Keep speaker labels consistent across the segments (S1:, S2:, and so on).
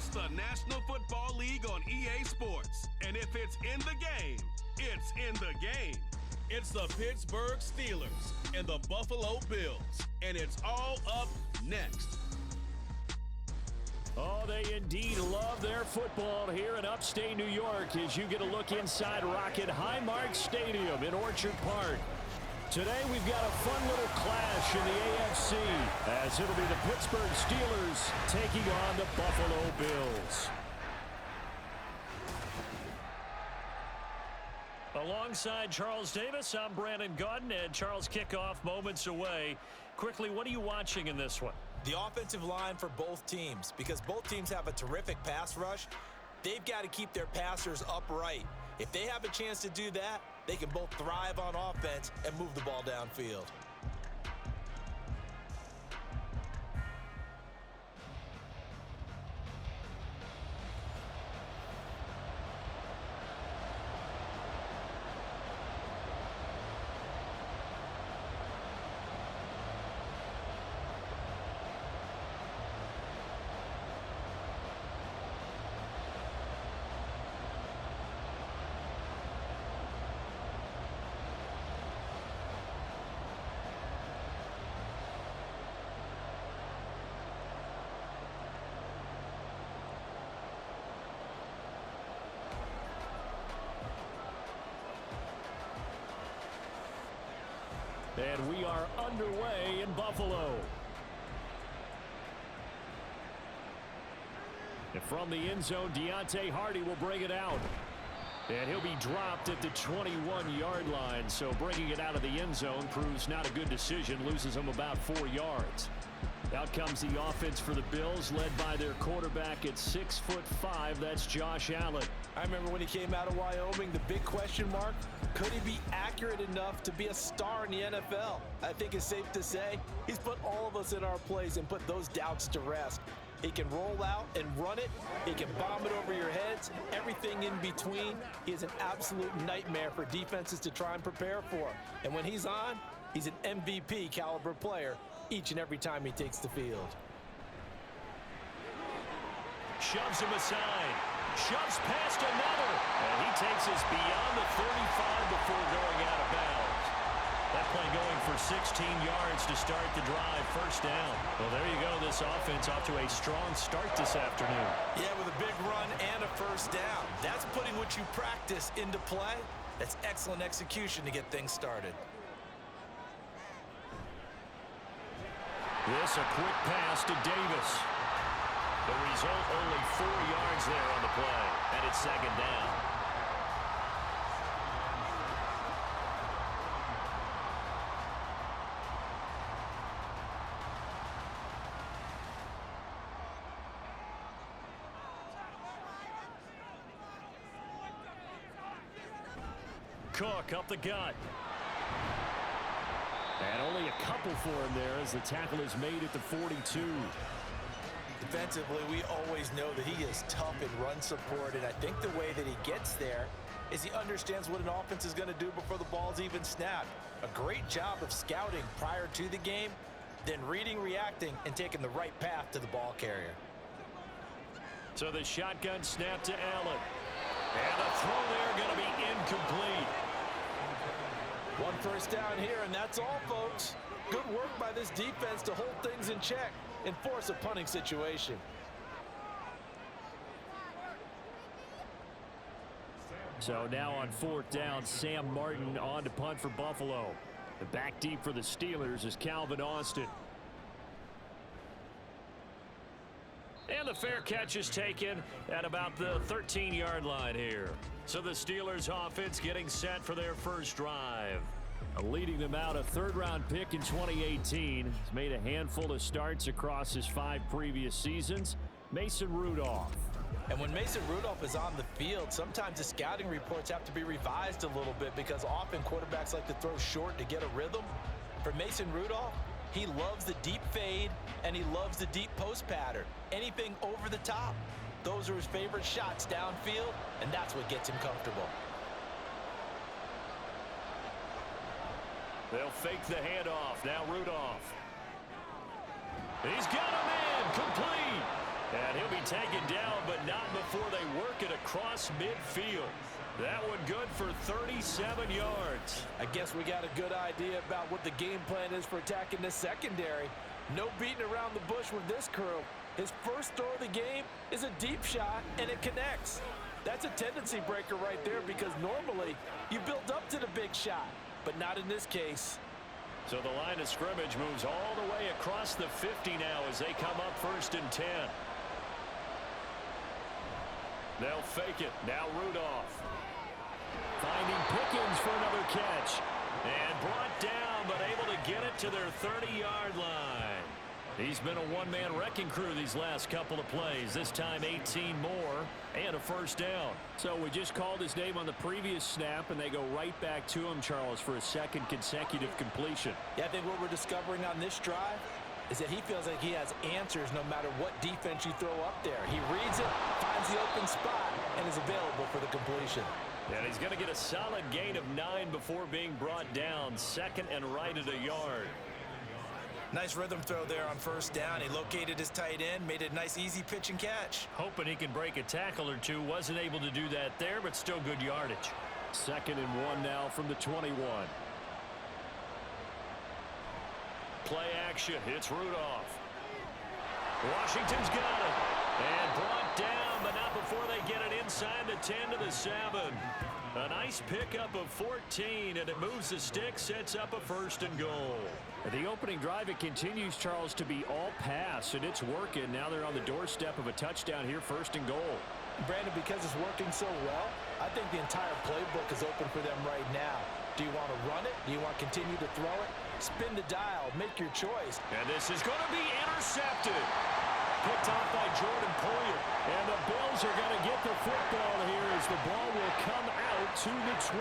S1: It's the National Football League on EA Sports. And if it's in the game, it's in the game. It's the Pittsburgh Steelers and the Buffalo Bills. And it's all up next.
S2: Oh, they indeed love their football here in upstate New York as you get a look inside Rocket Highmark Stadium in Orchard Park. Today we've got a fun little clash in the AFC as it'll be the Pittsburgh Steelers taking on the Buffalo Bills. Alongside Charles Davis, I'm Brandon Gaudin, and Charles, kickoff moments away. Quickly, what are you watching in this one?
S3: The offensive line for both teams, because both teams have a terrific pass rush. They've got to keep their passers upright. If they have a chance to do that, they can both thrive on offense and move the ball downfield.
S2: And we are underway in Buffalo. And from the end zone, Deontay Hardy will bring it out. And he'll be dropped at the 21-yard line. So bringing it out of the end zone proves not a good decision. Loses him about 4 yards. Out comes the offense for the Bills, led by their quarterback at 6'5". That's Josh Allen.
S3: I remember when he came out of Wyoming, the big question mark, could he be accurate enough to be a star in the NFL? I think it's safe to say he's put all of us in our place and put those doubts to rest. He can roll out and run it. He can bomb it over your heads. Everything in between. He is an absolute nightmare for defenses to try and prepare for. And when he's on, he's an MVP caliber player each and every time he takes the field.
S2: Shoves him aside. Shoves past another. And he takes us beyond the 35 before going out of bounds. That play going for 16 yards to start the drive. First down. Well, there you go. This offense off to a strong start this afternoon.
S3: Yeah, with a big run and a first down. That's putting what you practice into play. That's excellent execution to get things started.
S2: This a quick pass to Davis. The result, only 4 yards there on the play, and it's second down. Cook up the gut. And only a couple for him there as the tackle is made at the 42.
S3: Defensively, we always know that he is tough in run support, and I think the way that he gets there is he understands what an offense is going to do before the ball's even snapped. A great job of scouting prior to the game, then reading, reacting, and taking the right path to the ball carrier.
S2: So the shotgun snap to Allen. And the throw there going to be incomplete.
S3: One first down here, and that's all, folks. Good work by this defense to hold things in check and force a punting situation.
S2: So now on fourth down, Sam Martin on to punt for Buffalo. The back deep for the Steelers is Calvin Austin. And the fair catch is taken at about the 13-yard line here. So the Steelers offense getting set for their first drive. Leading them out, a third-round pick in 2018. He's made a handful of starts across his 5 previous seasons. Mason Rudolph.
S3: And when Mason Rudolph is on the field, sometimes the scouting reports have to be revised a little bit because often quarterbacks like to throw short to get a rhythm. For Mason Rudolph, he loves the deep fade and he loves the deep post pattern. Anything over the top, those are his favorite shots downfield, and that's what gets him comfortable.
S2: They'll fake the handoff. Now Rudolph. He's got him in. Complete. And he'll be taken down, but not before they work it across midfield. That one good for 37 yards.
S3: I guess we got a good idea about what the game plan is for attacking this secondary. No beating around the bush with this crew. His first throw of the game is a deep shot, and it connects. That's a tendency breaker right there because normally you build up to the big shot, but not in this case.
S2: So the line of scrimmage moves all the way across the 50 now as they come up 1st and 10. They'll fake it. Now Rudolph. Finding Pickens for another catch. And brought down, but able to get it to their 30-yard line. He's been a one-man wrecking crew these last couple of plays. This time 18 more and a first down.
S4: So we just called his name on the previous snap, and they go right back to him, Charles, for a second consecutive completion.
S3: Yeah, I think what we're discovering on this drive is that he feels like he has answers no matter what defense you throw up there. He reads it, finds the open spot, and is available for the completion.
S2: And he's going to get a solid gain of 9 before being brought down. 2nd and right at a yard.
S5: Nice rhythm throw there on 1st down. He located his tight end, made a nice easy pitch and catch.
S2: Hoping he can break a tackle or two. Wasn't able to do that there, but still good yardage.
S4: 2nd and 1 now from the 21.
S2: Play action. It's Rudolph. Washington's got it. And brought down, but not before they get it inside the 10 to the 7. A nice pickup of 14, and it moves the stick, sets up a 1st and goal.
S4: The opening drive, it continues, Charles, to be all pass, and it's working. Now they're on the doorstep of a touchdown here, 1st and goal.
S3: Brandon, because it's working so well, I think the entire playbook is open for them right now. Do you want to run it? Do you want to continue to throw it? Spin the dial. Make your choice.
S2: And this is going to be intercepted. Picked off by Jordan Poyer. And the Bills are going to get the football here as the ball will come out to the 20.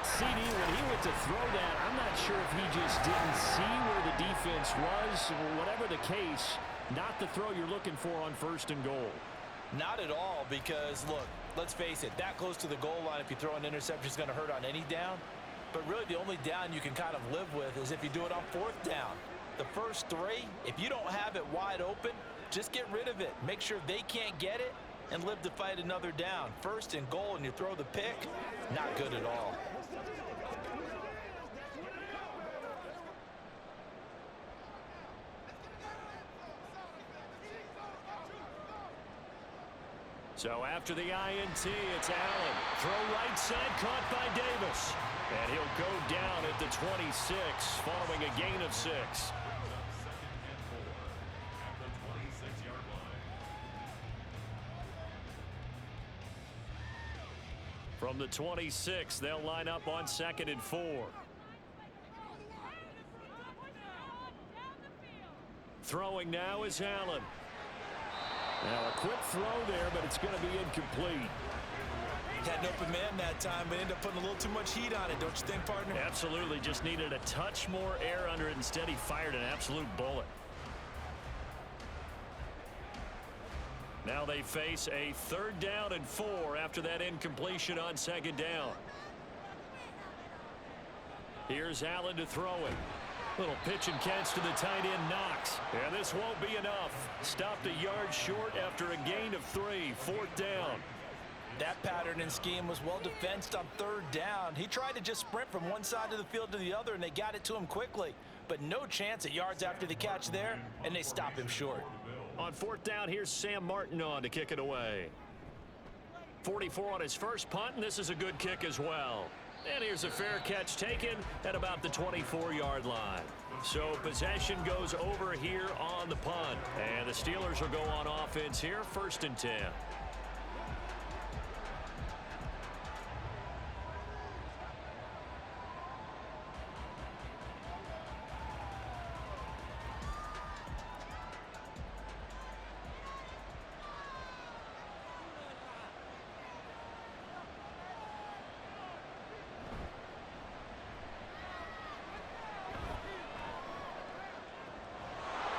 S2: CD, when he went to throw that, I'm not sure if he just didn't see where the defense was. Whatever the case, not the throw you're looking for on 1st and goal.
S3: Not at all, because, look, let's face it, that close to the goal line, if you throw an interception, is going to hurt on any down. But really, the only down you can kind of live with is if you do it on 4th down. The first 3, if you don't have it wide open, just get rid of it. Make sure they can't get it and live to fight another down. 1st and goal, and you throw the pick, not good at all.
S2: So after the INT, it's Allen. Throw right side, caught by Davis. And he'll go down at the 26, following a gain of 6. From the 26, they'll line up on 2nd and 4. Throwing now is Allen. Now a quick throw there, but it's going to be incomplete.
S5: Had an open man that time, but ended up putting a little too much heat on it, don't you think, partner?
S2: Absolutely. Just needed a touch more air under it. Instead, he fired an absolute bullet. Now they face a 3rd down and 4 after that incompletion on 2nd down. Here's Allen to throw it. Little pitch and catch to the tight end, Knox. And this won't be enough. Stopped a yard short after a gain of 3. 4th down.
S3: That pattern and scheme was well defensed on 3rd down. He tried to just sprint from one side of the field to the other, and they got it to him quickly. But no chance at yards after the catch there, and they stop him short.
S2: On 4th down, here's Sam Martin on to kick it away. 44 on his first punt, and this is a good kick as well. And here's a fair catch taken at about the 24-yard line. So possession goes over here on the punt. And the Steelers will go on offense here, 1st and 10.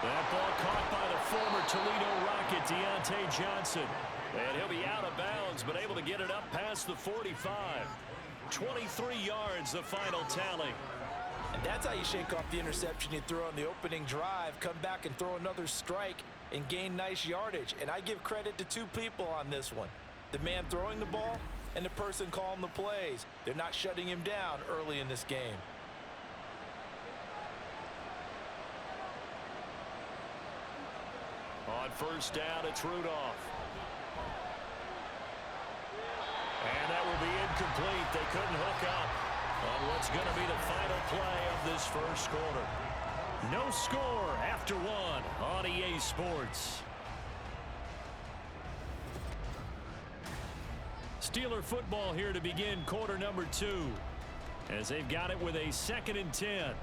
S2: That ball caught by the former Toledo Rocket, Deontay Johnson. And he'll be out of bounds, but able to get it up past the 45. 23 yards, the final tally.
S5: And that's how you shake off the interception you threw on the opening drive, come back and throw another strike and gain nice yardage. And I give credit to two people on this one. The man throwing the ball and the person calling the plays. They're not shutting him down early in this game.
S2: On first down, it's Rudolph. And that will be incomplete. They couldn't hook up on what's going to be the final play of this first quarter. No score after one on EA Sports. Steeler football here to begin quarter number 2 as they've got it with a 2nd and 10.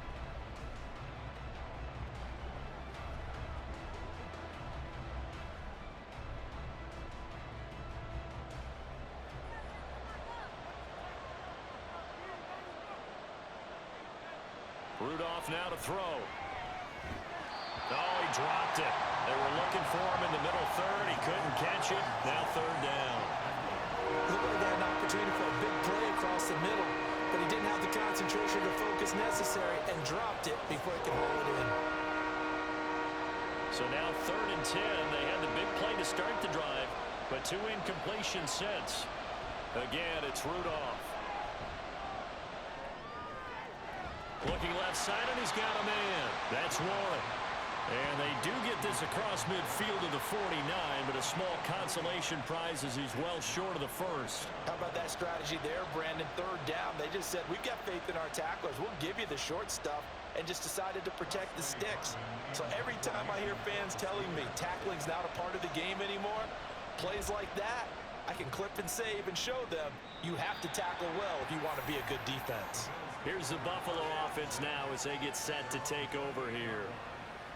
S2: Rudolph now to throw. Oh, he dropped it. They were looking for him in the middle third. He couldn't catch it. Now 3rd down.
S5: Looked like they had an opportunity for a big play across the middle, but he didn't have the concentration or focus necessary and dropped it before he could haul it in.
S2: So now 3rd and 10. They had the big play to start the drive, but 2 incompletions since. Again, it's Rudolph. Looking left side, and he's got a man. That's Warren. And they do get this across midfield to the 49, but a small consolation prize as he's well short of the first.
S5: How about that strategy there, Brandon? 3rd down. They just said, we've got faith in our tacklers. We'll give you the short stuff, and just decided to protect the sticks. So every time I hear fans telling me tackling's not a part of the game anymore, plays like that, I can clip and save and show them you have to tackle well if you want to be a good defense.
S2: Here's the Buffalo offense now as they get set to take over here.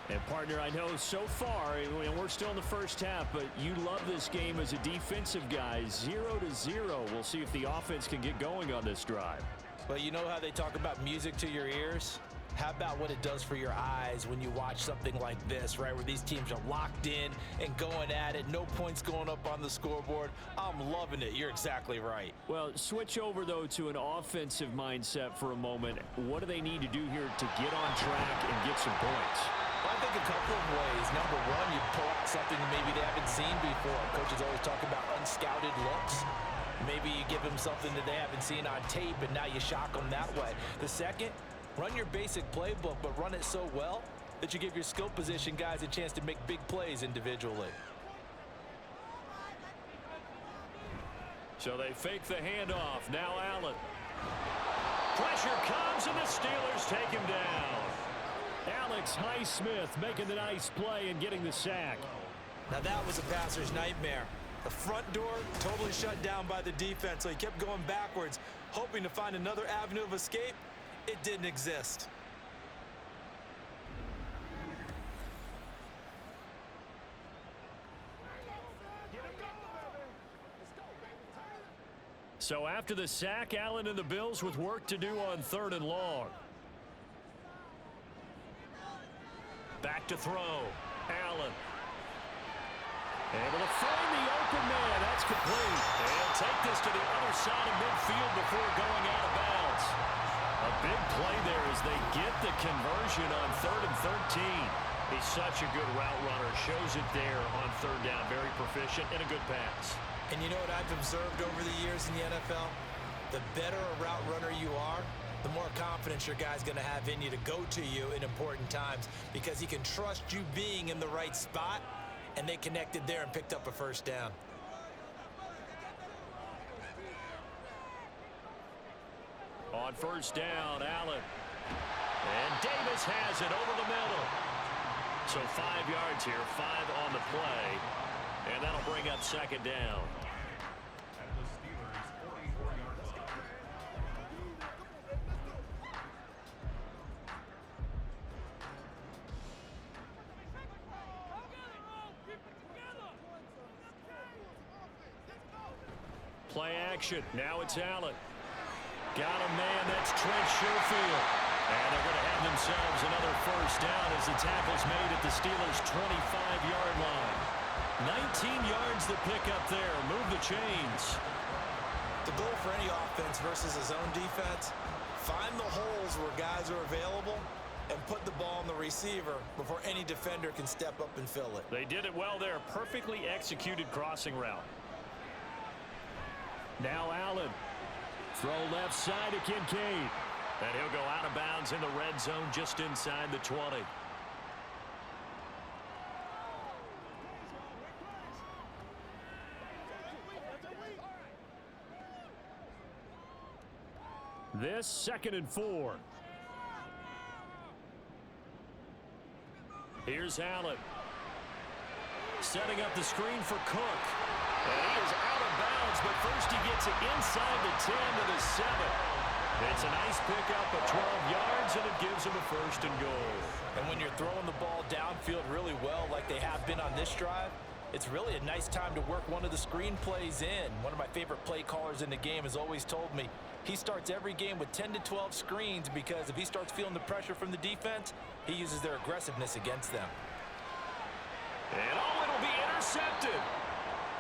S4: And, partner, I know so far, and we're still in the first half, but you love this game as a defensive guy. 0-0. We'll see if the offense can get going on this drive.
S5: Well, you know how they talk about music to your ears? How about what it does for your eyes when you watch something like this, right, where these teams are locked in and going at it, no points going up on the scoreboard? I'm loving it. You're exactly right.
S4: Well, switch over, though, to an offensive mindset for a moment. What do they need to do here to get on track and get some points?
S5: Well, I think a couple of ways. Number one, you pull out something that maybe they haven't seen before. Coaches always talk about unscouted looks. Maybe you give them something that they haven't seen on tape, and now you shock them that way. The second, run your basic playbook, but run it so well that you give your skill position guys a chance to make big plays individually.
S2: So they fake the handoff. Now Allen. Pressure comes, and the Steelers take him down.
S4: Alex Highsmith making the nice play and getting the sack.
S5: Now that was a passer's nightmare. The front door totally shut down by the defense, so he kept going backwards, hoping to find another avenue of escape. It didn't exist.
S2: So after the sack, Allen and the Bills with work to do on 3rd and long. Back to throw. Allen. Able to find the open man. That's complete. And take this to the other side of midfield before going out of bounds. A big play there as they get the conversion on 3rd and 13. He's such a good route runner. Shows it there on 3rd down. Very proficient and a good pass.
S5: And you know what I've observed over the years in the NFL? The better a route runner you are, the more confidence your guy's going to have in you to go to you in important times because he can trust you being in the right spot, and they connected there and picked up a 1st down.
S2: On 1st down, Allen. And Davis has it over the middle. So 5 yards here, 5 on the play. And that'll bring up 2nd down. Play action. Now it's Allen. Got a man. That's Trent Sherfield. And they're going to have themselves another 1st down as the tackle's made at the Steelers' 25-yard line. 19 yards to pick up there. Move the chains.
S5: The goal for any offense versus a zone defense, find the holes where guys are available and put the ball on the receiver before any defender can step up and fill it.
S2: They did it well there. Perfectly executed crossing route. Now Allen. Throw left side to Kincaid. And he'll go out of bounds in the red zone just inside the 20. This 2nd and 4. Here's Allen. Setting up the screen for Cook. And he is out of bounds, but first he gets it inside the 10 to the 7. It's a nice pickup of 12 yards, and it gives him a 1st and goal.
S5: And when you're throwing the ball downfield really well like they have been on this drive, it's really a nice time to work one of the screen plays in. One of my favorite play callers in the game has always told me he starts every game with 10 to 12 screens because if he starts feeling the pressure from the defense, he uses their aggressiveness against them.
S2: And it'll be intercepted.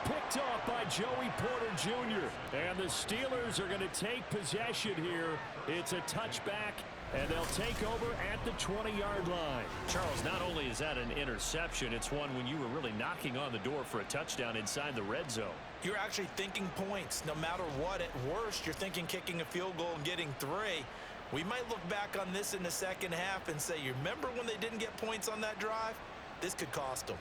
S2: Picked off by Joey Porter Jr. And the Steelers are going to take possession here. It's a touchback, and they'll take over at the 20-yard line. Charles, not only is that an interception, it's one when you were really knocking on the door for a touchdown inside the red zone.
S5: You're actually thinking points. No matter what, at worst, you're thinking kicking a field goal and getting 3. We might look back on this in the second half and say, you remember when they didn't get points on that drive? This could cost them.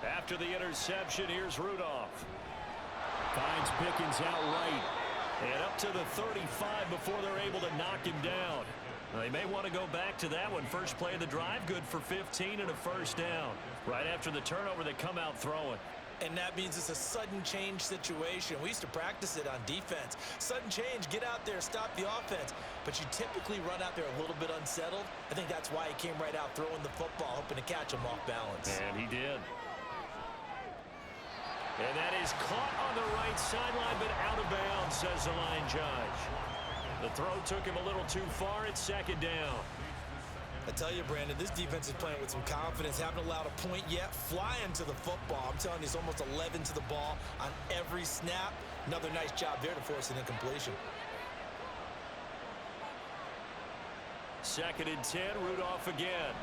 S2: After the interception, here's Rudolph. Finds Pickens out right. And up to the 35 before they're able to knock him down. They may want to go back to that one. First play of the drive, good for 15 and a 1st down. Right after the turnover, they come out throwing.
S5: And that means it's a sudden change situation. We used to practice it on defense. Sudden change, get out there, stop the offense. But you typically run out there a little bit unsettled. I think that's why he came right out throwing the football, hoping to catch him off balance.
S2: And he did. And that is caught on the right sideline, but out of bounds, says the line judge. The throw took him a little too far. It's 2nd down.
S5: I tell you, Brandon, this defense is playing with some confidence. Haven't allowed a point yet. Flying to the football. I'm telling you, it's almost 11 to the ball on every snap. Another nice job there to force an incompletion.
S2: 2nd and 10, Rudolph again.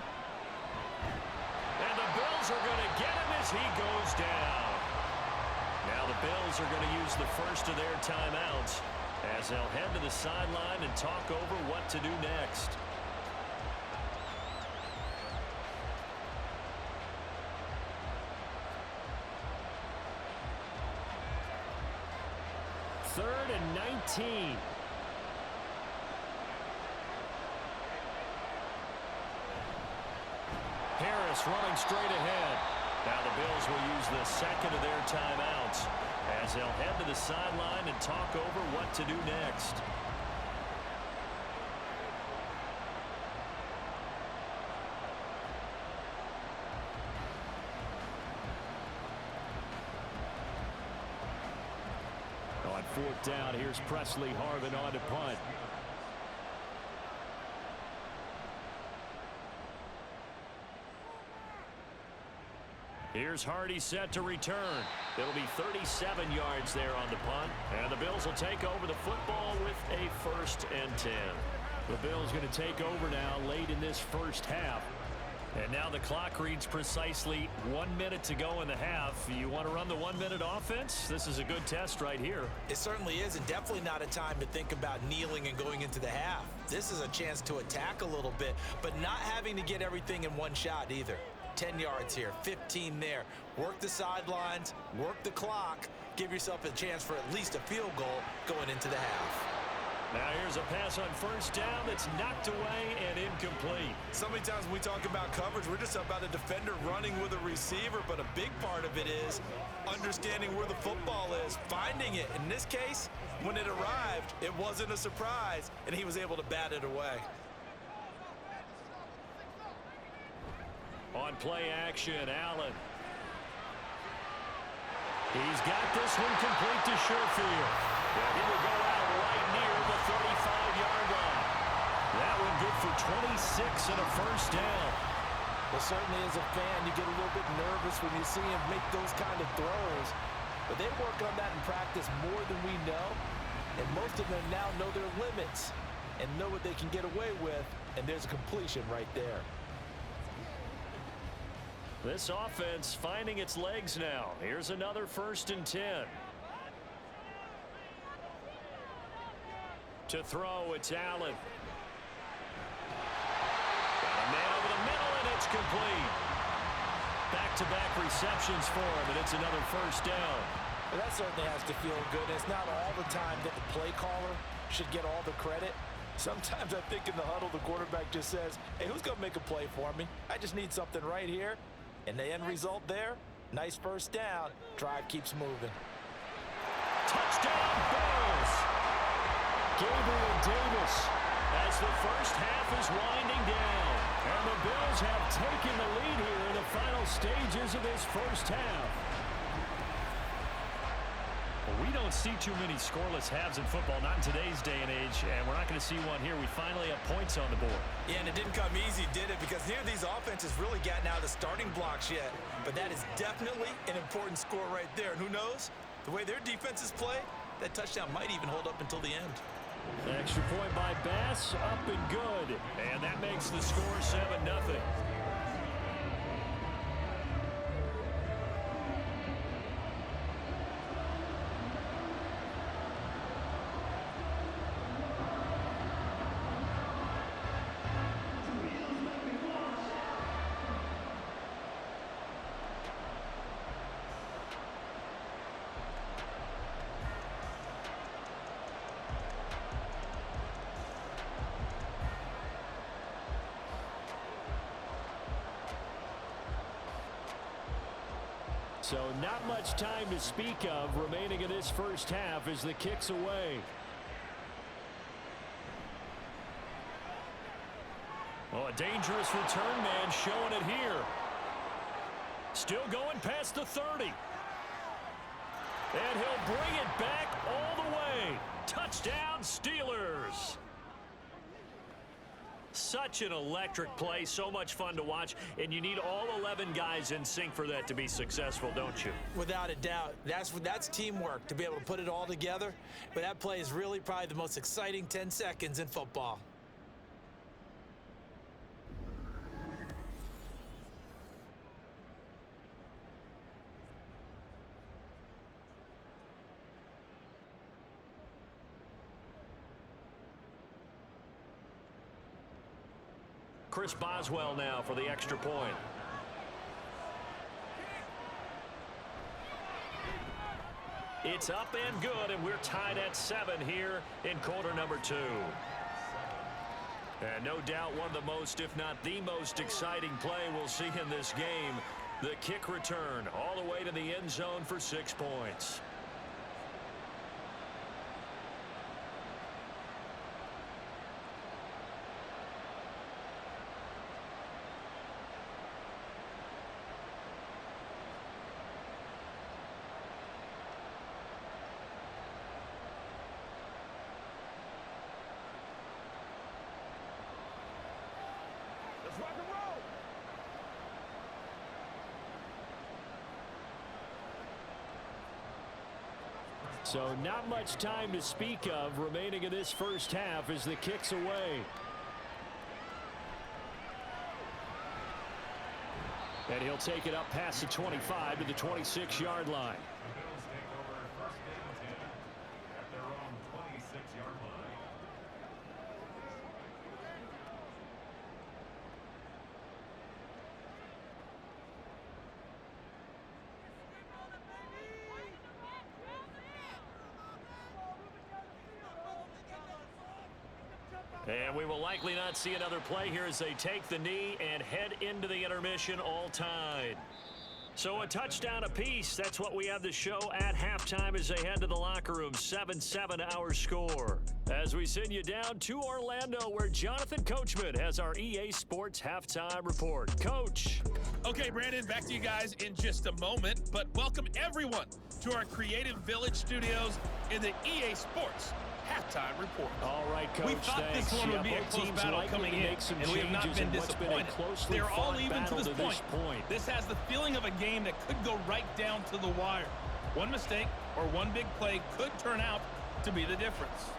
S2: And the Bills are going to get him as he goes down. Now the Bills are going to use the first of their timeouts as they'll head to the sideline and talk over what to do next. Third and 19. Harris running straight ahead. Now the Bills will use the 2nd of their timeouts as they'll head to the sideline and talk over what to do next. On 4th down, here's Presley Harvin on to punt. Here's Hardy set to return. It'll be 37 yards there on the punt. And the Bills will take over the football with a 1st and 10. The Bills going to take over now late in this first half. And now the clock reads precisely 1 minute to go in the half. You want to run the 1 minute offense? This is a good test right here.
S5: It certainly is, and definitely not a time to think about kneeling and going into the half. This is a chance to attack a little bit, but not having to get everything in one shot either. 10 yards here, 15 there. Work the sidelines, work the clock, give yourself a chance for at least a field goal going into the half.
S2: Now here's a pass on 1st down that's knocked away and incomplete.
S5: So many times when we talk about coverage, we're just about a defender running with a receiver, but a big part of it is understanding where the football is, finding it. In this case, when it arrived, it wasn't a surprise, and he was able to bat it away.
S2: On play action, Allen. He's got this one complete to Sherfield. And he will go out right near the 35-yard line. That one good for 26 and a first down.
S3: Well, certainly as a fan, you get a little bit nervous when you see him make those kind of throws. But they work on that in practice more than we know. And most of them now know their limits and know what they can get away with. And there's a completion right there.
S2: This offense finding its legs now. Here's another 1st and 10. To throw, it's Allen. Got a man over the middle, and it's complete. Back-to-back receptions for him, and it's another first down.
S3: Well, that certainly has to feel good. It's not all the time that the play caller should get all the credit. Sometimes I think in the huddle, the quarterback just says, hey, who's going to make a play for me? I just need something right here. And the end result there, nice first down. Drive keeps moving.
S2: Touchdown, Bills! Gabriel Davis as the first half is winding down. And the Bills have taken the lead here in the final stages of this first half.
S4: Well, we don't see too many scoreless halves in football, not in today's day and age, and we're not going to see one here. We finally have points on the board.
S5: Yeah, and it didn't come easy, did it? Because neither of these offenses really gotten out of the starting blocks yet. But that is definitely an important score right there. And who knows? The way their defenses play, that touchdown might even hold up until the end.
S2: Extra point by Bass, up and good. And that makes the score 7-0. So not much time to speak of remaining in this first half as the kick's away. Oh, a dangerous return man showing it here. Still going past the 30. And he'll bring it back all the way. Touchdown, Steelers. Such an electric play, so much fun to watch, and you need all 11 guys in sync for that to be successful, don't you?
S3: Without a doubt. That's teamwork, to be able to put it all together. But that play is really probably the most exciting 10 seconds in football.
S2: Chris Boswell now for the extra point. It's up and good, and we're tied at 7 here in quarter number 2. And no doubt one of the most, if not the most exciting play we'll see in this game. The kick return all the way to the end zone for 6 points. So not much time to speak of remaining in this first half as the kick's away. And he'll take it up past the 25 to the 26-yard line. And we will likely not see another play here as they take the knee and head into the intermission all tied. So a touchdown apiece. That's what we have to show at halftime as they head to the locker room. 7-7 our score. As we send you down to Orlando, where Jonathan Coachman has our EA Sports halftime report. Coach.
S1: Okay, Brandon, back to you guys in just a moment. But welcome everyone to our Creative Village studios in the EA Sports halftime report.
S2: All right, Coach.
S1: We thought
S2: thanks.
S1: this one would be a close battle coming in, and we have not been disappointed. They're all even to this point. This has the feeling of a game that could go right down to the wire. One mistake or one big play could turn out to be the difference.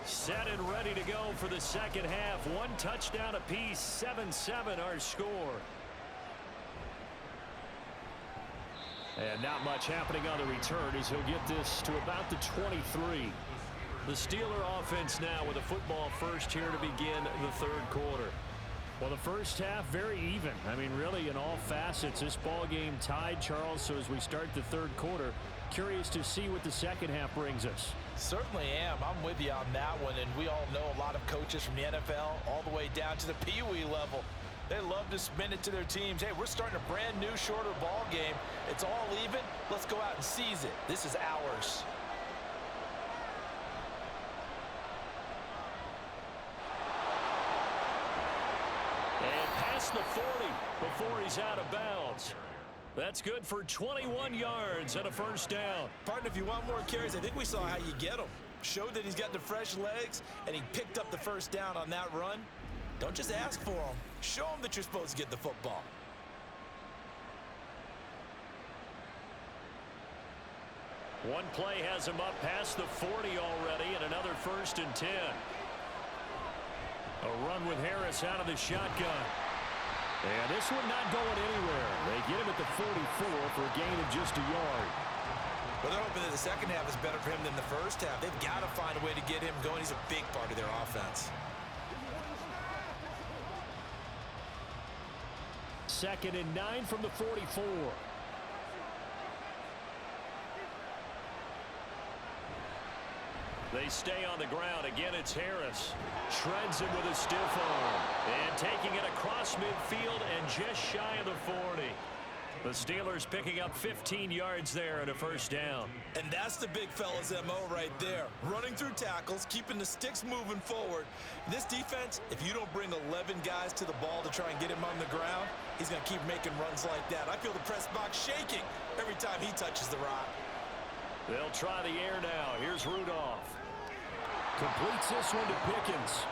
S2: Set and ready to go for the second half. One touchdown apiece, 7-7 our score. And not much happening on the return as he'll get this to about the 23. The Steeler offense now with a football first here to begin the third quarter. Well, the first half very even. I mean, really in all facets. This ball game tied, Charles. So as we start the third quarter, curious to see what the second half brings us.
S5: Certainly am. I'm with you on that one. And we all know a lot of coaches from the NFL all the way down to the Pee Wee level. They love to spin it to their teams. Hey, we're starting a brand new, shorter ball game. It's all even. Let's go out and seize it. This is ours.
S2: And past the 40 before he's out of bounds. That's good for 21 yards and a first down.
S5: Partner, if you want more carries, I think we saw how you get them. Showed that he's got the fresh legs, and he picked up the first down on that run. Don't just ask for them. Show them that you're supposed to get the football.
S2: One play has him up past the 40 already, and another 1st and 10. A run with Harris out of the shotgun. And this one not going anywhere. They get him at the 44 for a gain of just a yard.
S5: Well, they're hoping that the second half is better for him than the first half. They've got to find a way to get him going. He's a big part of their offense.
S2: 2nd and 9 from the 44. They stay on the ground. Again, it's Harris. Shreds him with a stiff arm. And taking it across midfield and just shy of the 40. The Steelers picking up 15 yards there and a first down.
S5: And that's the big fella's MO right there. Running through tackles, keeping the sticks moving forward. This defense, if you don't bring 11 guys to the ball to try and get him on the ground, he's going to keep making runs like that. I feel the press box shaking every time he touches the rock.
S2: They'll try the air now. Here's Rudolph. Completes this one to Pickens.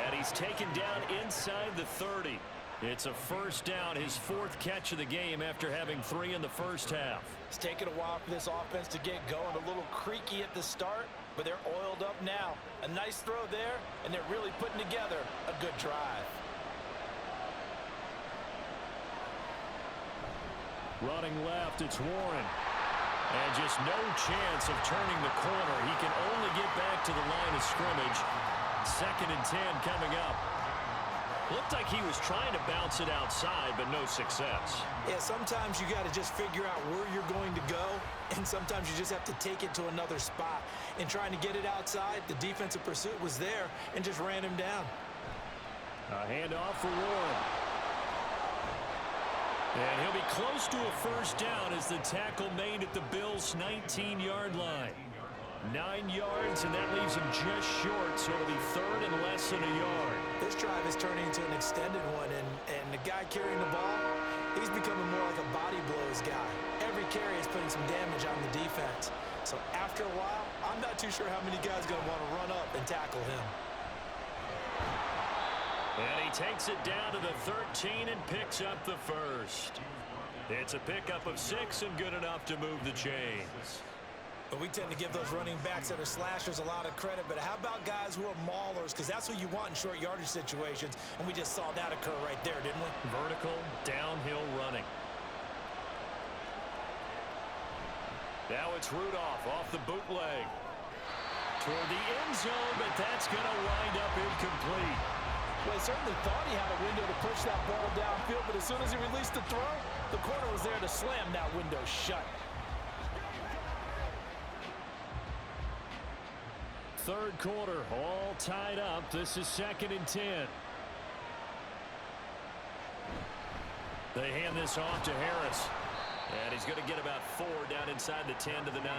S2: And he's taken down inside the 30. It's a first down, his 4th catch of the game after having 3 in the first half.
S5: It's taken a while for this offense to get going. A little creaky at the start, but they're oiled up now. A nice throw there, and they're really putting together a good drive.
S2: Running left, it's Warren. And just no chance of turning the corner. He can only get back to the line of scrimmage. 2nd and 10 coming up. Looked like he was trying to bounce it outside, but no success.
S5: Yeah, sometimes you got to just figure out where you're going to go, and sometimes you just have to take it to another spot. And trying to get it outside, the defensive pursuit was there and just ran him down.
S2: A handoff for Warren. And he'll be close to a first down as the tackle made at the Bills' 19-yard line. 9 yards, and that leaves him just short, so it'll be 3rd and less than a yard.
S5: This drive is turning into an extended one, and the guy carrying the ball, he's becoming more like a body blows guy. Every carry is putting some damage on the defense. So after a while, I'm not too sure how many guys are going to want to run up and tackle him.
S2: And he takes it down to the 13 and picks up the first. It's a pickup of 6 and good enough to move the chains.
S5: But we tend to give those running backs that are slashers a lot of credit. But how about guys who are maulers? Because that's what you want in short yardage situations. And we just saw that occur right there, didn't we?
S2: Vertical, downhill running. Now it's Rudolph off the bootleg. Toward the end zone, but that's going to wind up incomplete.
S3: Well, he certainly thought he had a window to push that ball downfield, but as soon as he released the throw, the corner was there to slam that window shut.
S2: Third quarter, all tied up. This is 2nd and 10. They hand this off to Harris. And he's going to get about 4 down inside the 10 to the 9.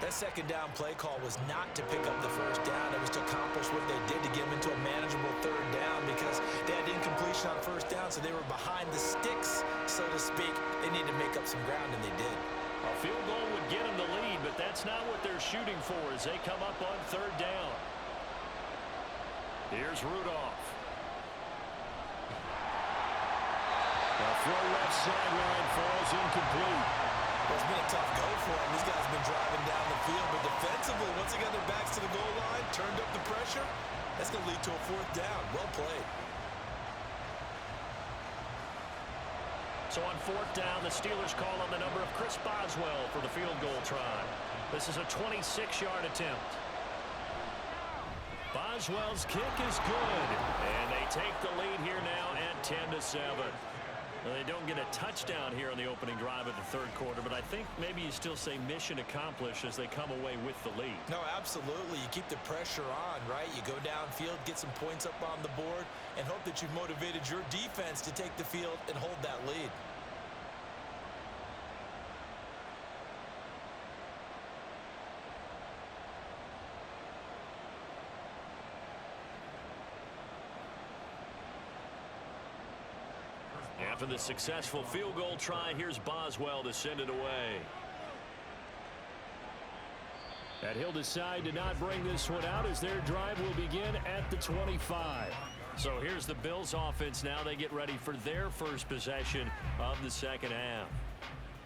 S5: That second down play call was not to pick up the first down. It was to accomplish what they did to get them into a manageable third down because they had incompletion on first down, so they were behind the sticks, so to speak. They needed to make up some ground, and they did.
S2: A field goal would get them the lead, but that's not what they're shooting for as they come up on third down. Here's Rudolph. The throw left sideline falls incomplete.
S5: Well, it's been a tough go for them. These guys have been driving down the field, but defensively, once they got their backs to the goal line, turned up the pressure, that's going to lead to a 4th down. Well played.
S2: So on 4th down, the Steelers call on the number of Chris Boswell for the field goal try. This is a 26-yard attempt. Boswell's kick is good, and they take the lead here now at 10-7. Well, they don't get a touchdown here on the opening drive of the third quarter, but I think maybe you still say mission accomplished as they come away with the lead.
S5: No, absolutely. You keep the pressure on, right? You go downfield, get some points up on the board, and hope that you've motivated your defense to take the field and hold that lead.
S2: After the successful field goal try, here's Boswell to send it away. And he'll decide to not bring this one out as their drive will begin at the 25. So here's the Bills offense now. They get ready for their first possession of the second half.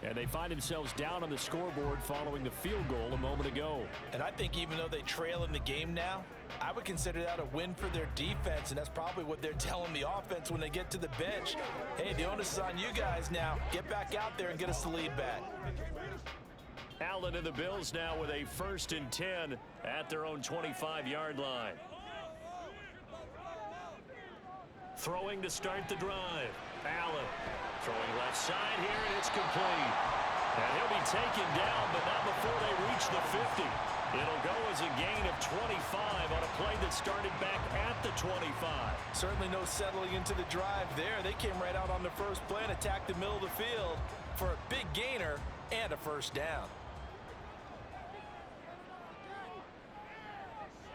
S2: And they find themselves down on the scoreboard following the field goal a moment ago.
S3: And I think even though they trail in the game now, I would consider that a win for their defense, and that's probably what they're telling the offense when they get to the bench. Hey, the onus is on you guys now. Get back out there and get us the lead back.
S2: Allen and the Bills now with a 1st and 10 at their own 25-yard line. Throwing to start the drive. Allen throwing left side here, and it's complete. And he'll be taken down, but not before they reach the 50. It'll go as a gain of 25 on a play that started back at the 25.
S3: Certainly no settling into the drive there. They came right out on the first play and attacked the middle of the field for a big gainer and a first down.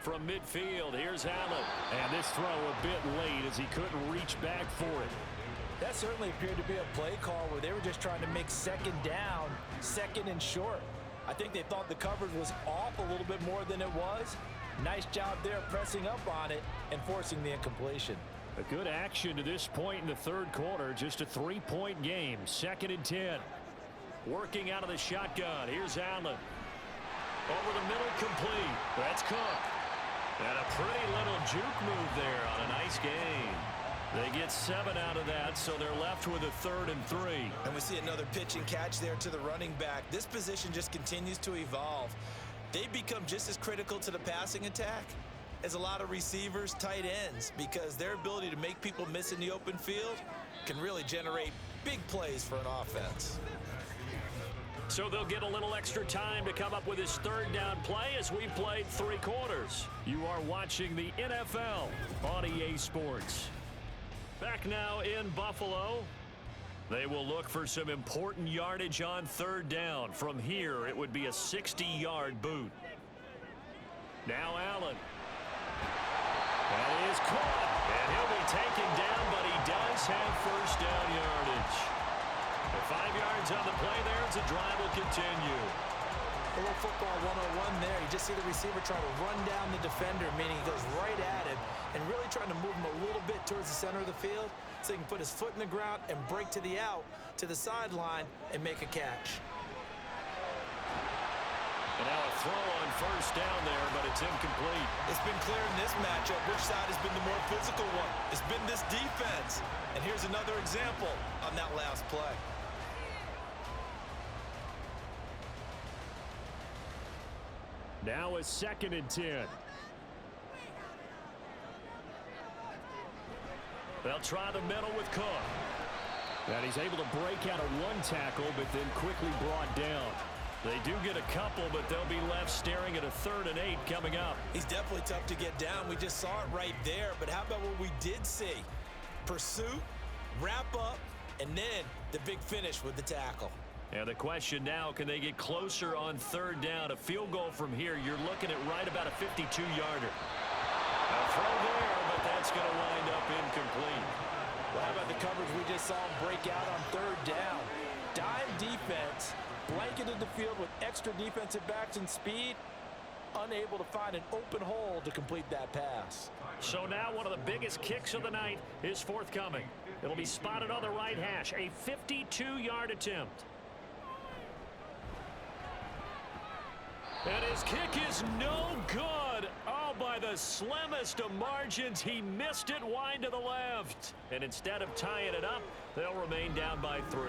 S2: From midfield, here's Allen. And this throw a bit late as he couldn't reach back for it.
S3: That certainly appeared to be a play call where they were just trying to make second down, 2nd and short. I think they thought the coverage was off a little bit more than it was. Nice job there pressing up on it and forcing the incompletion.
S2: A good action to this point in the third quarter. Just a 3-point game. 2nd and 10. Working out of the shotgun. Here's Allen. Over the middle, complete. That's Cook. And a pretty little juke move there on a nice game. They get 7 out of that, so they're left with a 3rd and 3.
S5: And we see another pitch and catch there to the running back. This position just continues to evolve. They become just as critical to the passing attack as a lot of receivers, tight ends, because their ability to make people miss in the open field can really generate big plays for an offense.
S2: So they'll get a little extra time to come up with his 3rd down play as we played 3 quarters. You are watching the NFL on EA Sports. Back now in Buffalo. They will look for some important yardage on 3rd down. From here, it would be a 60-yard boot. Now Allen. That is caught. And he'll be taken down, but he does have 1st down yardage. The 5 yards on the play there as the drive will continue.
S3: A little football 101 there. You just see the receiver trying to run down the defender, meaning he goes right at him and really trying to move him a little bit towards the center of the field so he can put his foot in the ground and break to the out, to the sideline, and make a catch.
S2: And now a throw on 1st down there, but it's incomplete.
S5: It's been clear in this matchup which side has been the more physical one. It's been this defense. And here's another example on that last play.
S4: Now a 2nd and 10.
S2: They'll try the middle with Cook.
S4: And he's able to break out of one tackle, but then quickly brought down.
S2: They do get a couple, but they'll be left staring at a 3rd and 8 coming up.
S5: He's definitely tough to get down. We just saw it right there. But how about what we did see? Pursuit, wrap up, and then the big finish with the tackle.
S2: And the question now, can they get closer on 3rd down? A field goal from here, you're looking at right about a 52-yarder. A throw there, but that's going to wind up incomplete.
S3: Well, how about the coverage we just saw him break out on 3rd down? Dime defense, blanketed the field with extra defensive backs and speed, unable to find an open hole to complete that pass.
S2: So now one of the biggest kicks of the night is forthcoming. It'll be spotted on the right hash, a 52-yard attempt. And his kick is no good. Oh, by the slimmest of margins, he missed it wide to the left. And instead of tying it up, they'll remain down by 3.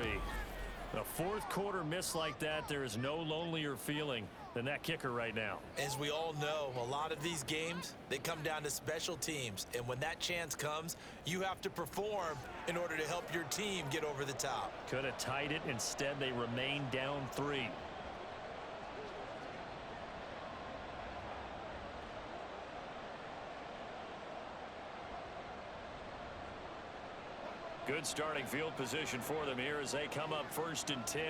S2: A 4th quarter miss like that, there is no lonelier feeling than that kicker right now.
S5: As we all know, a lot of these games, they come down to special teams. And when that chance comes, you have to perform in order to help your team get over the top.
S2: Could have tied it. Instead, they remain down 3. Good starting field position for them here as they come up 1st and 10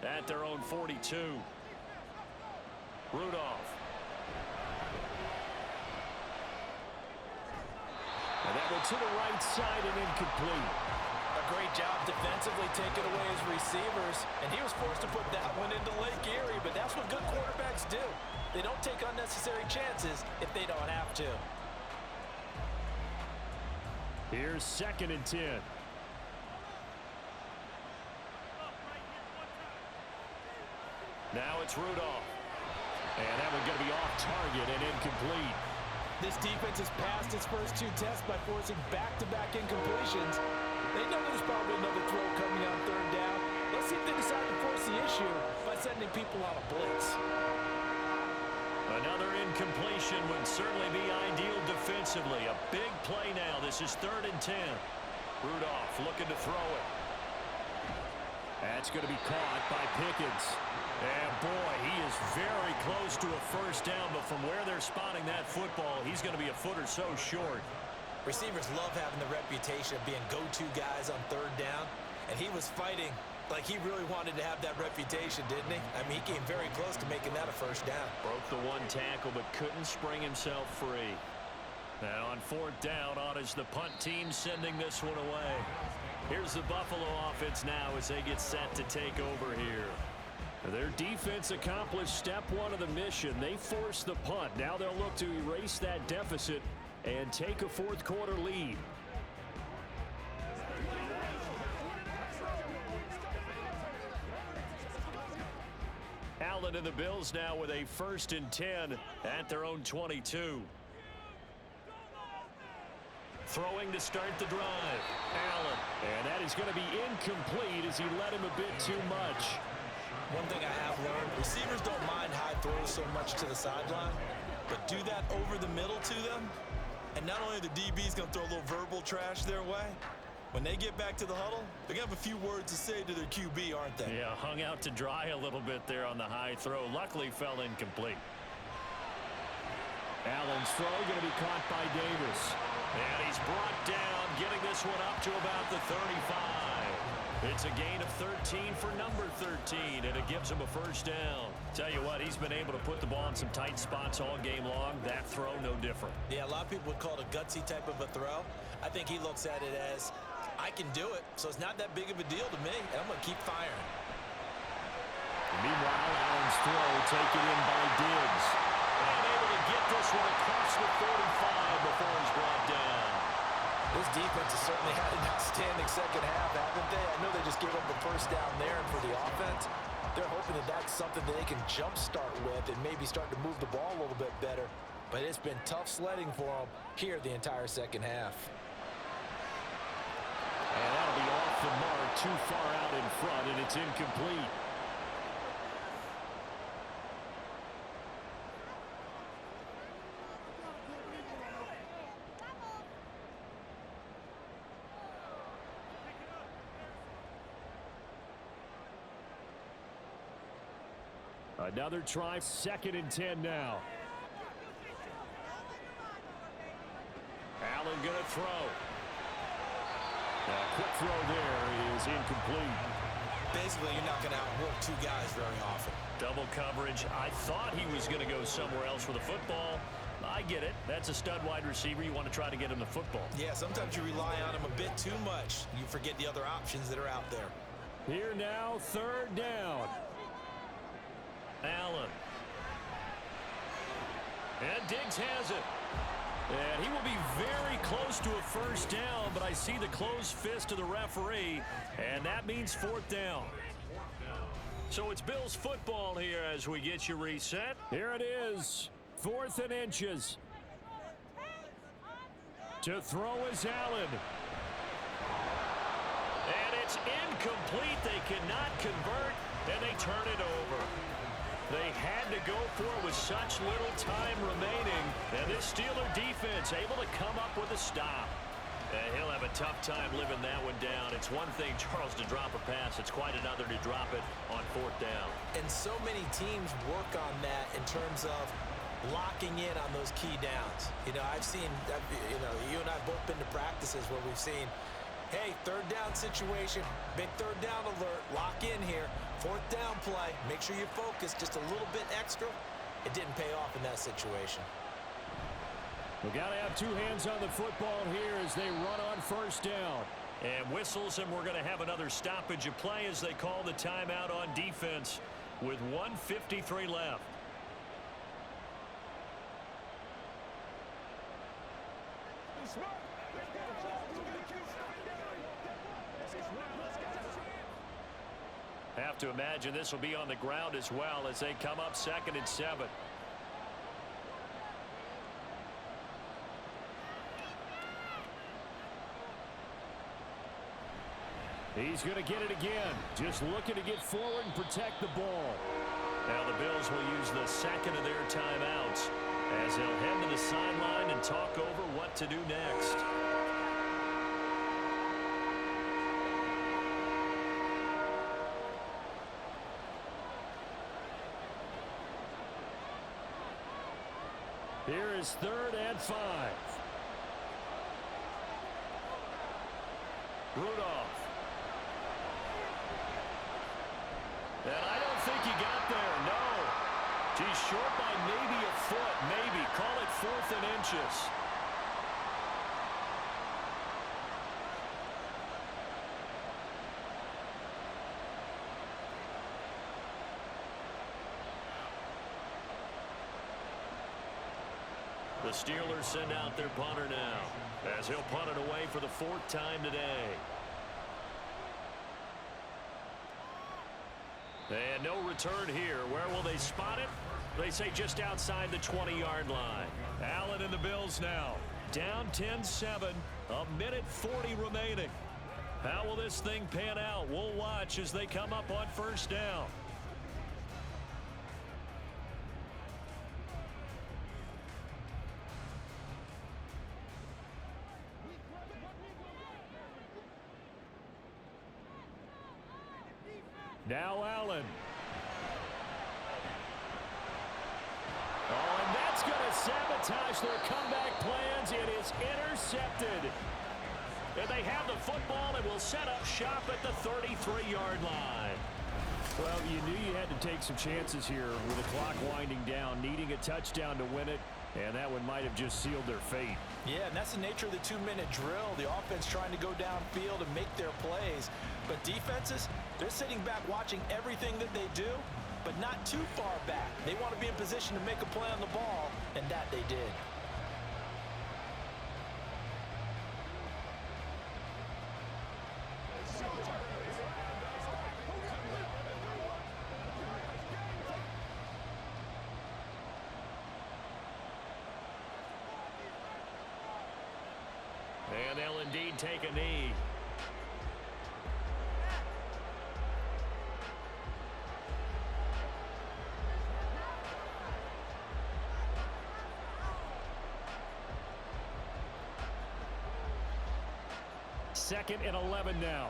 S2: at their own 42. Rudolph.
S4: And that went to the right side and incomplete.
S3: A great job defensively taking away his receivers, and he was forced to put that one into Lake Erie, but that's what good quarterbacks do. They don't take unnecessary chances if they don't have to.
S4: Here's 2nd and 10.
S2: Now it's Rudolph. And that one going to be off target and incomplete.
S3: This defense has passed its first 2 tests by forcing back-to-back incompletions. They know there's probably another throw coming on 3rd down. Let's see if they decide to force the issue by sending people on a blitz.
S2: Another incompletion would certainly be ideal defensively. A big play now. This is 3rd and 10. Rudolph looking to throw it.
S4: That's going to be caught by Pickens.
S2: And boy, he is very close to a 1st down, but from where they're spotting that football, he's going to be a foot or so short.
S5: Receivers love having the reputation of being go-to guys on 3rd down, and he was fighting like he really wanted to have that reputation, didn't he? I mean, he came very close to making that a 1st down.
S2: Broke the 1 tackle, but couldn't spring himself free. Now on 4th down, on is the punt team sending this one away. Here's the Buffalo offense now as they get set to take over here. Their defense accomplished step 1 of the mission. They forced the punt. Now they'll look to erase that deficit and take a 4th quarter lead. Allen and the Bills now with a 1st and 10 at their own 22. Throwing to start the drive. Allen. And that is going to be incomplete as he led him a bit too much.
S5: One thing I have learned, receivers don't mind high throws so much to the sideline, but do that over the middle to them, and not only are the DBs going to throw a little verbal trash their way, when they get back to the huddle, they're going to have a few words to say to their QB, aren't they?
S2: Yeah, hung out to dry a little bit there on the high throw. Luckily fell incomplete.
S4: Allen's throw going to be caught by Davis.
S2: And he's brought down, getting this one up to about the 35. It's a gain of 13 for number 13, and it gives him a 1st down. Tell you what, he's been able to put the ball in some tight spots all game long. That throw, no different.
S5: Yeah, a lot of people would call it a gutsy type of a throw. I think he looks at it as, I can do it, so it's not that big of a deal to me, and I'm going to keep firing.
S4: Meanwhile, Allen's throw taken in by Diggs.
S2: And able to get this one across the 45 before he's brought down.
S3: This defense has certainly had an outstanding 2nd half, haven't they? I know they just gave up the 1st down there, and for the offense, they're hoping that that's something that they can jumpstart with and maybe start to move the ball a little bit better. But it's been tough sledding for them here the entire 2nd half.
S4: And that'll be off the mark, too far out in front, and it's incomplete. Another try, 2nd and 10 now. Allen going to throw. A quick throw there is incomplete.
S5: Basically, you're not going to outwork two guys very often.
S2: Double coverage. I thought he was going to go somewhere else with the football. I get it. That's a stud wide receiver. You want to try to get him the football.
S5: Yeah, sometimes you rely on him a bit too much. You forget the other options that are out there.
S4: Here now, 3rd down.
S2: Allen. And Diggs has it. And he will be very close to a 1st down, but I see the closed fist of the referee, and that means 4th down. So it's Bills football here as we get you reset.
S4: Here it is, 4th and inches. To throw is Allen.
S2: And it's incomplete. They cannot convert, and they turn it over. They had to go for it with such little time remaining, and this Steeler defense able to come up with a stop. And he'll have a tough time living that one down. It's one thing, Charles, to drop a pass. It's quite another to drop it on 4th down.
S5: And so many teams work on that in terms of locking in on those key downs. You know, I've seen, you and I have both been to practices where we've seen, hey, 3rd down situation, big 3rd down alert, lock in here. 4th down play, make sure you focus just a little bit extra. It didn't pay off in that situation.
S4: We've got to have 2 hands on the football here as they run on 1st down.
S2: And whistles, and we're going to have another stoppage of play as they call the timeout on defense with 1:53 left. Have to imagine this will be on the ground as well as they come up 2nd and 7.
S4: He's going to get it again. Just looking to get forward and protect the ball.
S2: Now the Bills will use the 2nd of their timeouts as they'll head to the sideline and talk over what to do next.
S4: Here is 3rd and 5.
S2: Rudolph. And I don't think he got there, no. He's short by maybe a foot, maybe. Call it 4th and inches. The Steelers send out their punter now as he'll punt it away for the 4th time today. And no return here. Where will they spot it? They say just outside the 20-yard line. Allen and the Bills now. Down 10-7. A minute 40 remaining. How will this thing pan out? We'll watch as they come up on 1st down.
S4: Now Allen. Oh, and that's going to sabotage their comeback plans. It is intercepted. And they have the football and will set up shop at the 33-yard line. Well, you knew you had to take some chances here with the clock winding down, needing a touchdown to win it, and that one might have just sealed their fate.
S5: Yeah, and that's the nature of the 2-minute drill. The offense trying to go downfield and make their plays. But defenses, they're sitting back watching everything that they do, but not too far back. They want to be in position to make a play on the ball, and that they did.
S2: And they'll indeed take a knee.
S4: Second and 11 now.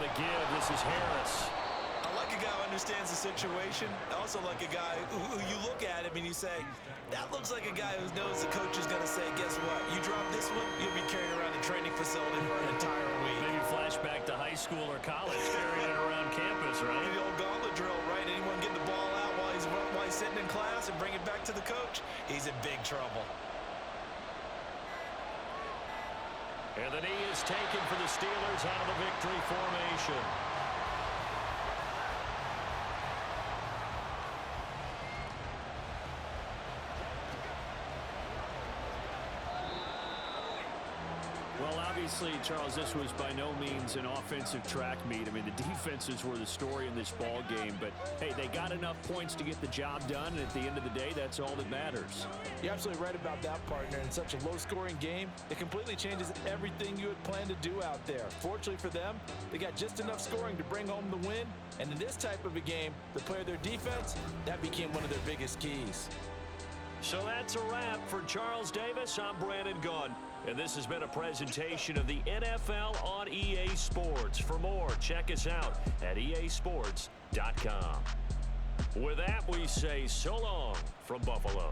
S2: the give. This is Harris.
S5: I like a guy who understands the situation. I also like a guy who you look at him and you say, that looks like a guy who knows the coach is going to say, guess what? You drop this one, you'll be carrying around the training facility for an entire week.
S2: Maybe flashback to high school or college, carrying it around campus, right?
S5: The old gauntlet drill, right? Anyone get the ball out while he's sitting in class and bring it back to the coach? He's in big trouble.
S2: And the knee is taken for the Steelers out of the victory formation. Well, obviously, Charles, this was by no means an offensive track meet. I mean, the defenses were the story in this ball game, but hey, they got enough points to get the job done, and at the end of the day, that's all that matters.
S3: You're absolutely right about that, partner. In such a low-scoring game, it completely changes everything you had planned to do out there. Fortunately for them, they got just enough scoring to bring home the win, and in this type of a game, to play their defense, that became one of their biggest keys.
S2: So that's a wrap for Charles Davis. I'm Brandon Gunn. And this has been a presentation of the NFL on EA Sports. For more, check us out at easports.com. With that, we say so long from Buffalo.